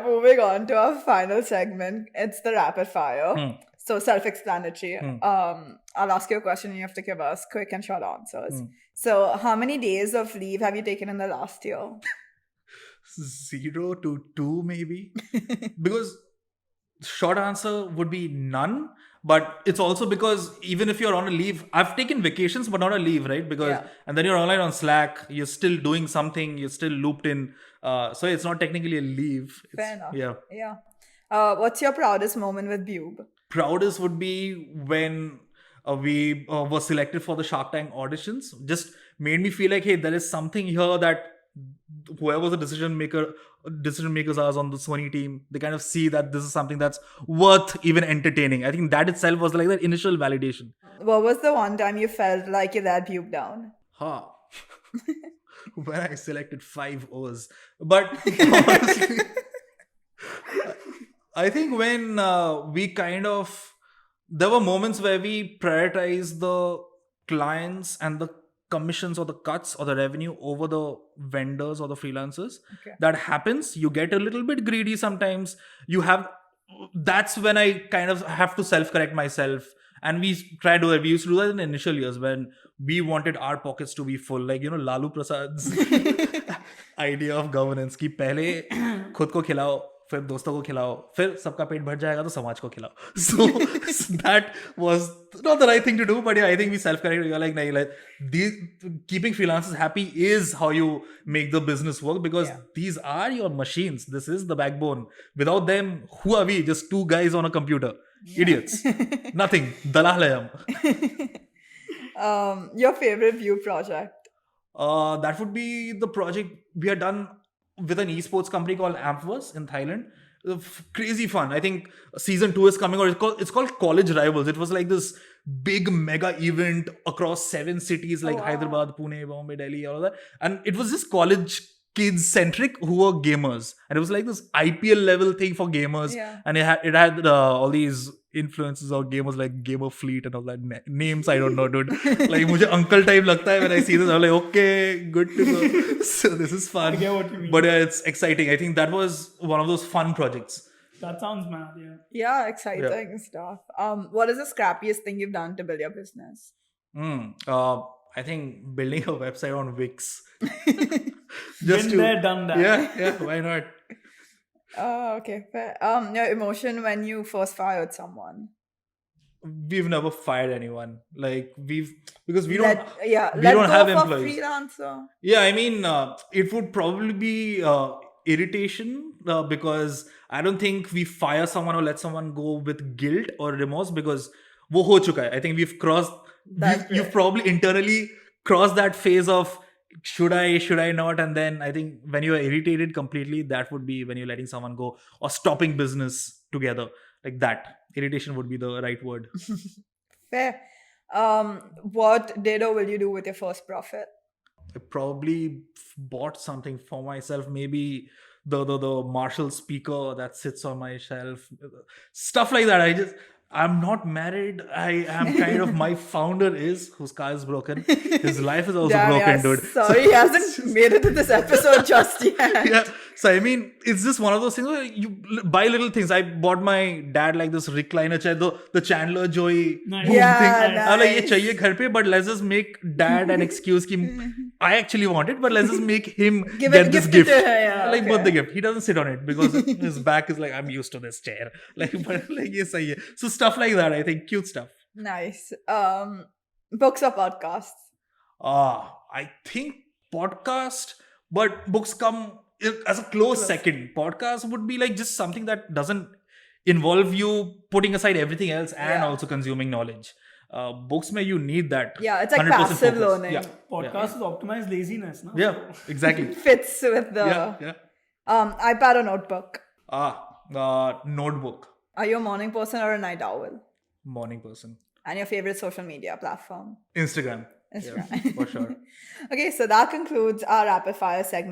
Moving on to our final segment. It's the rapid fire. So self-explanatory. I'll ask you a question and you have to give us quick and short answers. So how many days of leave have you taken in the last year? 0 to 2 maybe. Because short answer would be none. But it's also because even if you're on a leave, I've taken vacations, but not a leave, right? Because and then you're online on Slack, you're still doing something, you're still looped in. So it's not technically a leave. Fair enough. Yeah. What's your proudest moment with Byooooob? Proudest would be when we were selected for the Shark Tank auditions. Just made me feel like, hey, there is something here that whoever the decision makers are on the Sony team, they kind of see that this is something that's worth even entertaining. I think that itself was like that initial validation. What was the one time you felt like you let Byooooob down? When I selected 5 O's. But honestly, I think when there were moments where we prioritized the clients and the commissions or the cuts or the revenue over the vendors or the freelancers. That happens. You get a little bit greedy sometimes. That's when I kind of have to self-correct myself. And we try to do that. We used to do that in the initial years when we wanted our pockets to be full. Like, Lalu Prasad's idea of governance ki pehle khud ko khilao, फिर दोस्तों को खिलाओ, फिर सबका पेट भर जाएगा तो समाज को खिलाओ. So that was not the right thing to do, but yeah, I think we self-corrected. You're like, keeping freelancers happy is how you make the business work, because these are your machines. This is the backbone. Without them, who are we? Just 2 guys on a computer. Idiots. Nothing. Dalalayam. Your favorite Byooooob project? That would be the project we had done with an esports company called Ampverse in Thailand. Crazy fun. I think season 2 is coming out. It's called College Rivals. It was like this big mega event across 7 cities like Hyderabad, Pune, Bombay, Delhi, all of that. And it was just college kids centric who were gamers. And it was like this IPL level thing for gamers. And it had all these influences of gamers like Gamer Fleet and all that. Names I don't know, dude. Like mujhe uncle type lagta hai when I see this. I'm like, okay, good to go. So this is fun. I get what you mean. But it's exciting. I think that was one of those fun projects. That sounds mad, Yeah, exciting stuff. What is the scrappiest thing you've done to build your business? I think building a website on Wix. Been there, done that. Yeah, why not? Oh, okay. Fair. Your emotion when you first fired someone? We've never fired anyone. Like because we let don't have employees. Freelancer. Yeah, I mean, it would probably be irritation because I don't think we fire someone or let someone go with guilt or remorse, because wo ho chuka hai. I think we've crossed. You've probably internally crossed that phase of should I not, and then I think when you are irritated completely, that would be when you're letting someone go or stopping business together. Like that irritation would be the right word. Fair. What did or will you do with your first profit? I probably bought something for myself, maybe the Marshall speaker that sits on my shelf, stuff like that. I'm not married. I am kind of, my founder whose car is broken. His life is also broken, dude. Sorry, he hasn't made it to this episode just yet. Yeah. So, I mean, it's just one of those things where you buy little things. I bought my dad like this recliner chair, the Chandler Joy boom thing. I'm like, ye chahiye ghar pe, but let's just make dad an excuse ki I actually want it, but let's just make him get this gift. Birthday gift. He doesn't sit on it because his back is like, I'm used to this chair. Yes, I. So stuff like that, I think. Cute stuff. Nice. Books or podcasts? I think podcast, but books come as a close second. Podcast would be like just something that doesn't involve you putting aside everything else and also consuming knowledge. Books may you need that. Yeah, it's like passive learning. Yeah. Podcast is optimized laziness, no? Yeah, exactly. Fits with the iPad or notebook? Notebook. Are you a morning person or a night owl? Morning person. And your favorite social media platform? Instagram. Yeah, for sure. Okay, so that concludes our rapid fire segment.